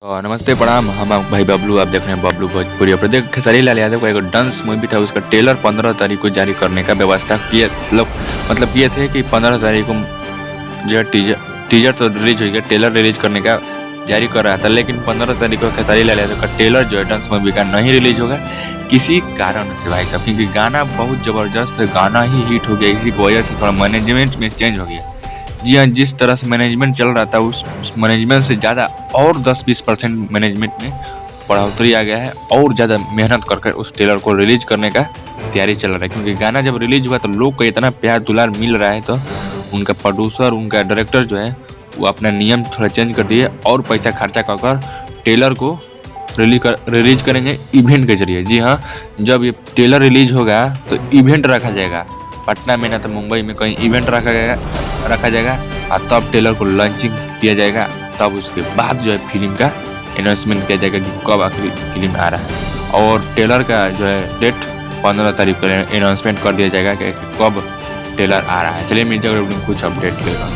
नमस्ते प्रणाम। हम भाई बबलू, आप देख रहे हैं बबलू भोजपुरी। और देख, खेसारी लाल यादव का एक डांस मूवी था, उसका ट्रेलर 15 तारीख को जारी करने का व्यवस्था किए, मतलब किए थे कि 15 तारीख को जो है टीजर टीजर तो रिलीज हो गया, ट्रेलर रिलीज करने का जारी कर रहा था। लेकिन 15 तारीख को खेसारी लाल यादव का ट्रेलर जो है डांस मूवी का नहीं रिलीज होगा किसी कारण से भाई साहब, क्योंकि गाना बहुत ज़बरदस्त है, गाना ही हिट हो गया। इसी की वजह से थोड़ा मैनेजमेंट में चेंज हो गया। जी हाँ, जिस तरह से मैनेजमेंट चल रहा था उस मैनेजमेंट से ज़्यादा और 10-20% मैनेजमेंट में बढ़ोतरी आ गया है और ज़्यादा मेहनत कर उस ट्रेलर को रिलीज करने का तैयारी चल रहा है। क्योंकि गाना जब रिलीज हुआ तो लोग को इतना प्यार दुलार मिल रहा है, तो उनका प्रोड्यूसर, उनका डायरेक्टर जो है वो अपना नियम थोड़ा चेंज कर दिए और पैसा खर्चा कर ट्रेलर को रिलीज करेंगे इवेंट के जरिए। जी हाँ, जब ये ट्रेलर रिलीज होगा तो इवेंट रखा जाएगा पटना में, ना तो मुंबई में कहीं इवेंट रखा जाएगा और तब ट्रेलर को लॉन्चिंग किया जाएगा। तब उसके बाद जो है फिल्म का अनाउंसमेंट किया जाएगा कि कब आखिर फिल्म आ रहा है। और ट्रेलर का जो है डेट 15 तारीख को अनाउंसमेंट कर दिया जाएगा कि कब ट्रेलर आ रहा है। चलिए मिल जाएगा कुछ अपडेट लेगा।